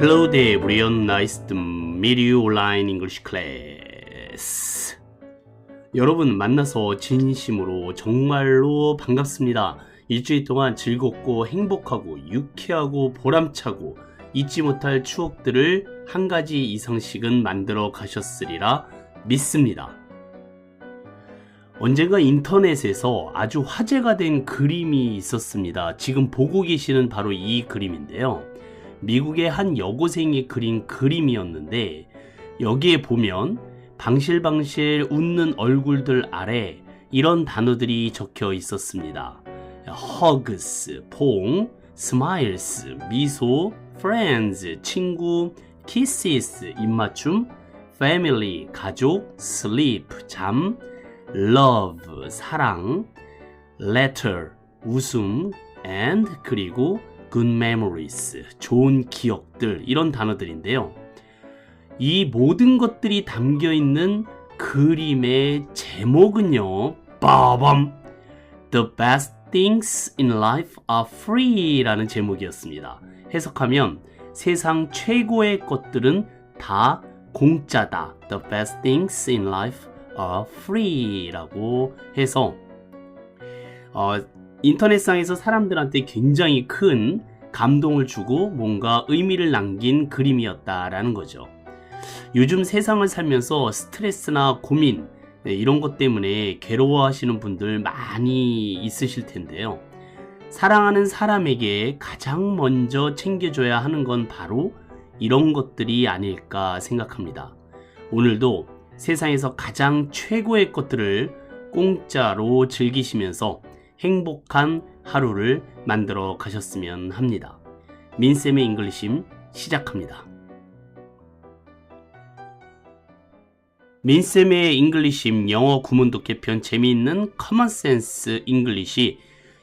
Hello there, everyone. Nice to meet you online English class. 여러분 만나서 진심으로 정말로 반갑습니다. 일주일 동안 즐겁고 행복하고 유쾌하고 보람차고 잊지 못할 추억들을 한 가지 이상씩은 만들어 가셨으리라 믿습니다. 언젠가 인터넷에서 아주 화제가 된 그림이 있었습니다. 지금 보고 계시는 바로 이 그림인데요. 미국의 한 여고생이 그린 그림이었는데 여기에 보면 방실방실 웃는 얼굴들 아래 이런 단어들이 적혀 있었습니다. Hugs, 포옹, Smiles, 미소, Friends, 친구, Kisses, 입맞춤, Family, 가족, Sleep, 잠, Love, 사랑, Letter, 웃음, and 그리고 Good memories, 좋은 기억들, 이런 단어들인데요. 이 모든 것들이 담겨있는 그림의 제목은요, 빠밤! The best things in life are free 라는 제목이었습니다. 해석하면 세상 최고의 것들은 다 공짜다. The best things in life are free 라고 해서 인터넷상에서 사람들한테 굉장히 큰 감동을 주고 뭔가 의미를 남긴 그림이었다라는 거죠. 요즘 세상을 살면서 스트레스나 고민 이런 것 때문에 괴로워하시는 분들 많이 있으실 텐데요. 사랑하는 사람에게 가장 먼저 챙겨줘야 하는 건 바로 이런 것들이 아닐까 생각합니다. 오늘도 세상에서 가장 최고의 것들을 공짜로 즐기시면서 행복한 하루를 만들어 가셨으면 합니다. 민쌤의 잉글리심 시작합니다. 민쌤의 잉글리심 영어 구문독해 편 재미있는 커먼센스 잉글리시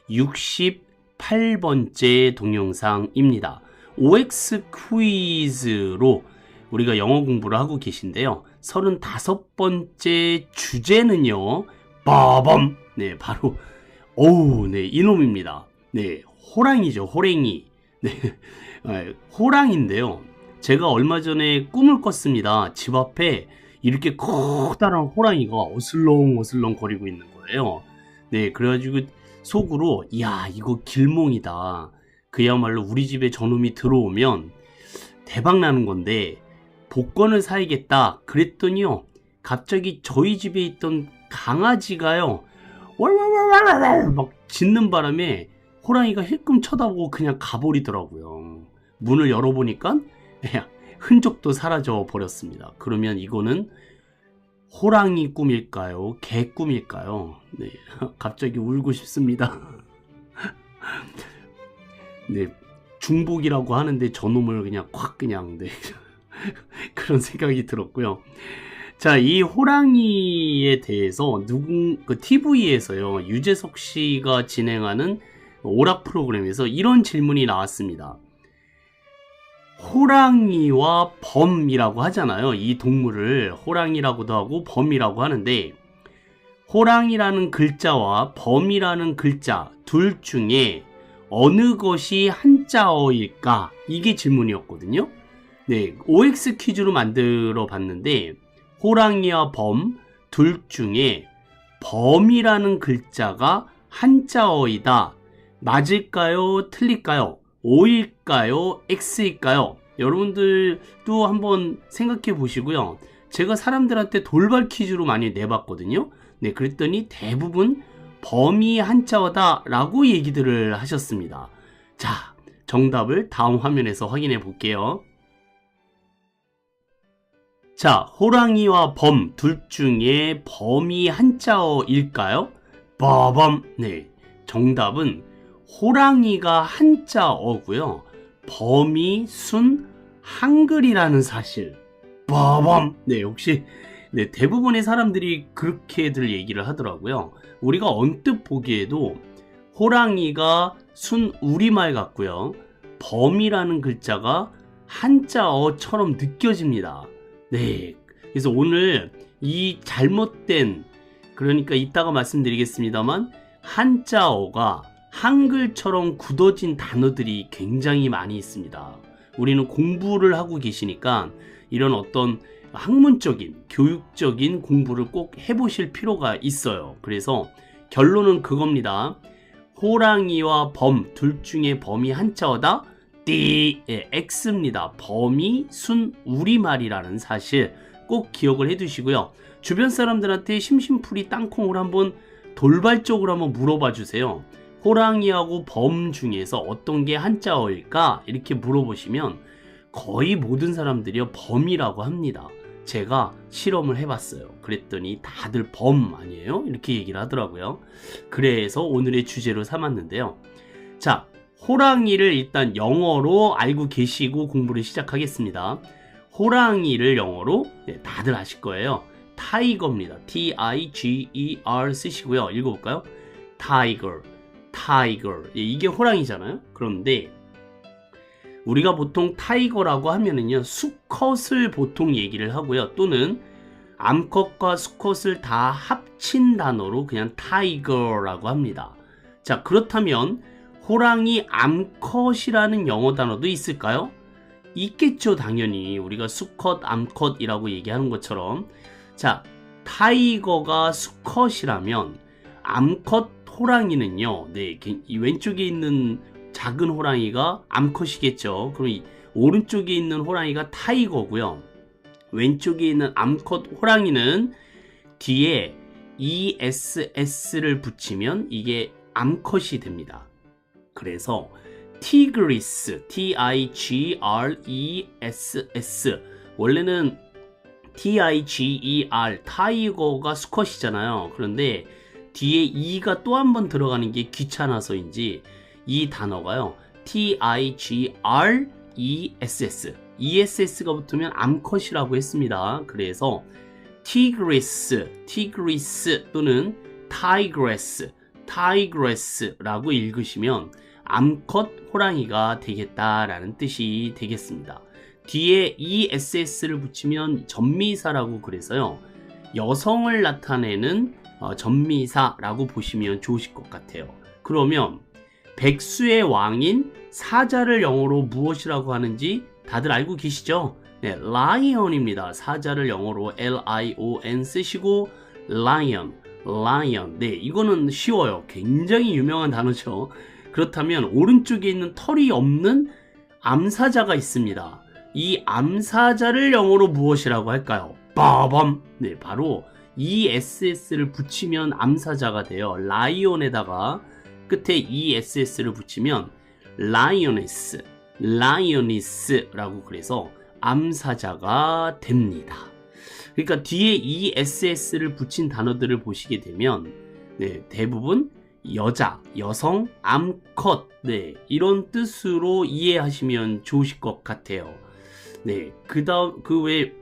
68번째 동영상입니다. OX 퀴즈로 우리가 영어 공부를 하고 계신데요. 35번째 주제는요. 빠밤! 네, 바로 네, 이놈입니다. 네, 호랑이죠, 호랑이. 네, 호랑인데요. 제가 얼마 전에 꿈을 꿨습니다. 집 앞에 이렇게 커다란 호랑이가 어슬렁어슬렁 거리고 있는 거예요. 네, 그래가지고 속으로, 이야, 이거 길몽이다. 그야말로 우리 집에 저놈이 들어오면 대박 나는 건데, 복권을 사야겠다. 그랬더니요, 갑자기 저희 집에 있던 강아지가요, 막 짖는 바람에 호랑이가 힐끔 쳐다보고 그냥 가버리더라고요. 문을 열어보니까 흔적도 사라져 버렸습니다. 그러면 이거는 호랑이 꿈일까요? 개 꿈일까요? 네, 갑자기 울고 싶습니다. 네, 중복이라고 하는데 저놈을 그냥 확 그냥 네, 그런 생각이 들었고요. 자, 이 호랑이에 대해서 TV에서요, 유재석 씨가 진행하는 오락 프로그램에서 이런 질문이 나왔습니다. 호랑이와 범이라고 하잖아요. 이 동물을 호랑이라고도 하고 범이라고 하는데, 호랑이라는 글자와 범이라는 글자 둘 중에 어느 것이 한자어일까? 이게 질문이었거든요. 네, OX 퀴즈로 만들어 봤는데, 호랑이와 범 둘 중에 범이라는 글자가 한자어이다. 맞을까요? 틀릴까요? O일까요? X일까요? 여러분들도 한번 생각해 보시고요. 제가 사람들한테 돌발 퀴즈로 많이 내봤거든요. 네, 그랬더니 대부분 범이 한자어다 라고 얘기들을 하셨습니다. 자, 정답을 다음 화면에서 확인해 볼게요. 자, 호랑이와 범 둘 중에 범이 한자어일까요? 빠밤! 네, 정답은 호랑이가 한자어고요. 범이 순 한글이라는 사실. 빠밤! 네, 역시 네, 대부분의 사람들이 그렇게들 얘기를 하더라고요. 우리가 언뜻 보기에도 호랑이가 순 우리말 같고요. 범이라는 글자가 한자어처럼 느껴집니다. 네, 그래서 오늘 이 잘못된, 그러니까 이따가 말씀드리겠습니다만 한자어가 한글처럼 굳어진 단어들이 굉장히 많이 있습니다. 우리는 공부를 하고 계시니까 이런 어떤 학문적인, 교육적인 공부를 꼭 해보실 필요가 있어요. 그래서 결론은 그겁니다. 호랑이와 범, 둘 중에 범이 한자어다? X입니다. 범이 순 우리말이라는 사실 꼭 기억을 해두시고요. 주변 사람들한테 심심풀이 땅콩을 한번 돌발적으로 한번 물어봐 주세요. 호랑이하고 범 중에서 어떤 게 한자어일까? 이렇게 물어보시면 거의 모든 사람들이 범이라고 합니다. 제가 실험을 해봤어요. 그랬더니 다들 범 아니에요? 이렇게 얘기를 하더라고요. 그래서 오늘의 주제로 삼았는데요. 자, 호랑이를 일단 영어로 알고 계시고 공부를 시작하겠습니다. 호랑이를 영어로 다들 아실 거예요. 타이거입니다. T-I-G-E-R 쓰시고요. 읽어볼까요? 타이거, 타이거. 이게 호랑이잖아요. 그런데 우리가 보통 타이거라고 하면은요, 수컷을 보통 얘기를 하고요. 또는 암컷과 수컷을 다 합친 단어로 그냥 타이거라고 합니다. 자, 그렇다면 호랑이 암컷이라는 영어 단어도 있을까요? 있겠죠, 당연히. 우리가 수컷, 암컷이라고 얘기하는 것처럼. 자, 타이거가 수컷이라면 암컷 호랑이는요, 네, 이 왼쪽에 있는 작은 호랑이가 암컷이겠죠. 그럼 이 오른쪽에 있는 호랑이가 타이거고요. 왼쪽에 있는 암컷 호랑이는 뒤에 ESS를 붙이면 이게 암컷이 됩니다. 그래서 티그리스, T-I-G-R-E-S-S. 원래는 T-I-G-E-R, 타이거가 수컷이잖아요. 그런데 뒤에 E가 또 한 번 들어가는 게 귀찮아서인지 이 단어가요, T-I-G-R-E-S-S, ESS가 붙으면 암컷이라고 했습니다. 그래서 티그리스, 티그리스 또는 타이그레스, 타이그레스라고 읽으시면 암컷 호랑이가 되겠다라는 뜻이 되겠습니다. 뒤에 ESS를 붙이면 전미사라고 그래서요, 여성을 나타내는 전미사라고 보시면 좋으실 것 같아요. 그러면 백수의 왕인 사자를 영어로 무엇이라고 하는지 다들 알고 계시죠? 네, lion입니다. 사자를 영어로 L-I-O-N 쓰시고 lion, lion. 네, 이거는 쉬워요. 굉장히 유명한 단어죠. 그렇다면 오른쪽에 있는 털이 없는 암사자가 있습니다. 이 암사자를 영어로 무엇이라고 할까요? 빠밤! 네, 바로 ESS를 붙이면 암사자가 돼요. lion에다가 끝에 ESS를 붙이면 lioness, lioness라고 그래서 암사자가 됩니다. 그러니까 뒤에 ESS를 붙인 단어들을 보시게 되면 네, 대부분 여자, 여성, 암컷, 네, 이런 뜻으로 이해하시면 좋으실 것 같아요. 네, 그다음 그 외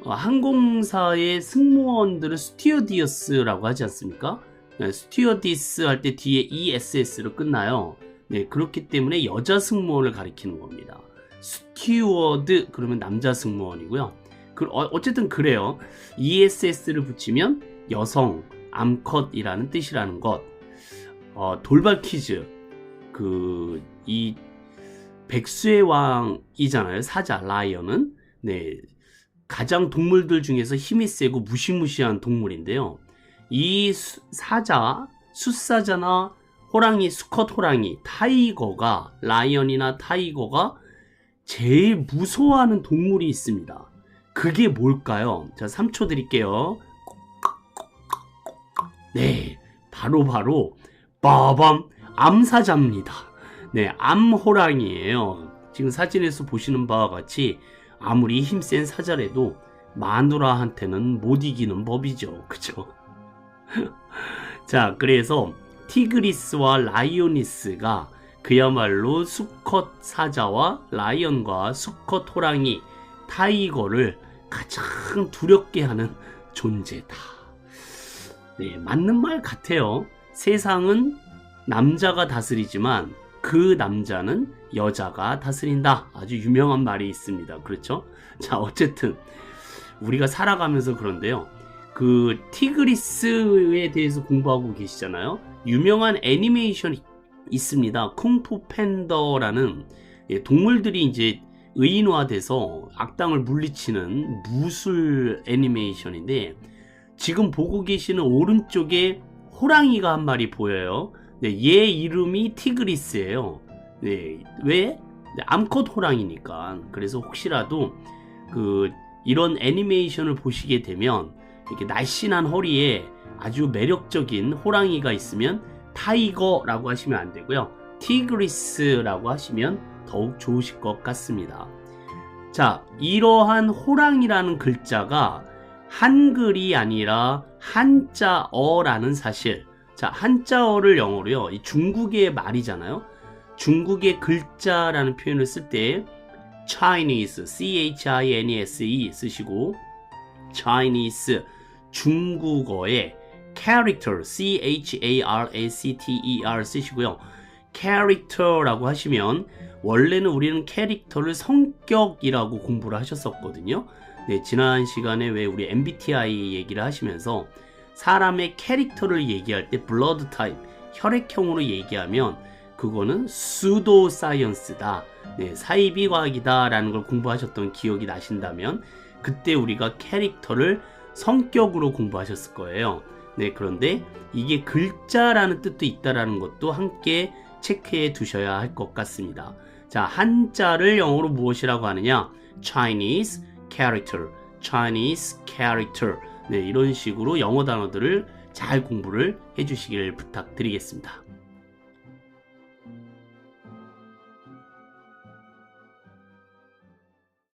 항공사의 승무원들은 스튜어디어스라고 하지 않습니까? 네, 스튜어디스 할 때 뒤에 ESS로 끝나요. 네, 그렇기 때문에 여자 승무원을 가리키는 겁니다. 스튜어드 그러면 남자 승무원이고요. 어쨌든 그래요. ESS를 붙이면 여성, 암컷이라는 뜻이라는 것. 돌발 퀴즈. 이 백수의 왕이잖아요. 사자, 라이언은. 네, 가장 동물들 중에서 힘이 세고 무시무시한 동물인데요. 이 사자, 숫사자나 호랑이, 수컷 호랑이, 타이거가, 라이언이나 타이거가 제일 무서워하는 동물이 있습니다. 그게 뭘까요? 자, 3초 드릴게요. 네, 바로 빠밤, 암사자입니다. 네, 암호랑이에요. 지금 사진에서 보시는 바와 같이 아무리 힘센 사자라도 마누라한테는 못 이기는 법이죠. 그쵸? 자, 그래서 티그리스와 라이오니스가 그야말로 수컷 사자와 라이언과 수컷 호랑이, 타이거를 가장 두렵게 하는 존재다. 네, 맞는 말 같아요. 세상은 남자가 다스리지만 그 남자는 여자가 다스린다. 아주 유명한 말이 있습니다. 그렇죠? 자, 어쨌든 우리가 살아가면서 그런데요. 그 티그리스에 대해서 공부하고 계시잖아요. 유명한 애니메이션이 있습니다. 쿵푸 팬더라는 동물들이 이제 의인화돼서 악당을 물리치는 무술 애니메이션인데 지금 보고 계시는 오른쪽에 호랑이가 한 마리 보여요. 네, 얘 이름이 티그리스예요. 네, 왜? 네, 암컷 호랑이니까. 그래서 혹시라도 이런 애니메이션을 보시게 되면 이렇게 날씬한 허리에 아주 매력적인 호랑이가 있으면 타이거라고 하시면 안 되고요. 티그리스라고 하시면 더욱 좋으실 것 같습니다. 자, 이러한 호랑이라는 글자가 한글이 아니라 한자어라는 사실. 자, 한자어를 영어로요. 이 중국의 말이잖아요. 중국의 글자라는 표현을 쓸 때 Chinese, C-H-I-N-E-S-E 쓰시고 Chinese, 중국어의 character, C-H-A-R-A-C-T-E-R 쓰시고요. character라고 하시면 원래는 우리는 캐릭터를 성격이라고 공부를 하셨었거든요. 네, 지난 시간에 왜 우리 MBTI 얘기를 하시면서 사람의 캐릭터를 얘기할 때 blood type, 혈액형으로 얘기하면 그거는 pseudo science다. 네, 사이비 과학이다 라는 걸 공부하셨던 기억이 나신다면 그때 우리가 캐릭터를 성격으로 공부하셨을 거예요. 네, 그런데 이게 글자라는 뜻도 있다라는 것도 함께 체크해 두셔야 할 것 같습니다. 자, 한자를 영어로 무엇이라고 하느냐? Chinese character, Chinese character. 네, 이런 식으로 영어 단어들을 잘 공부를 해주시길 부탁드리겠습니다.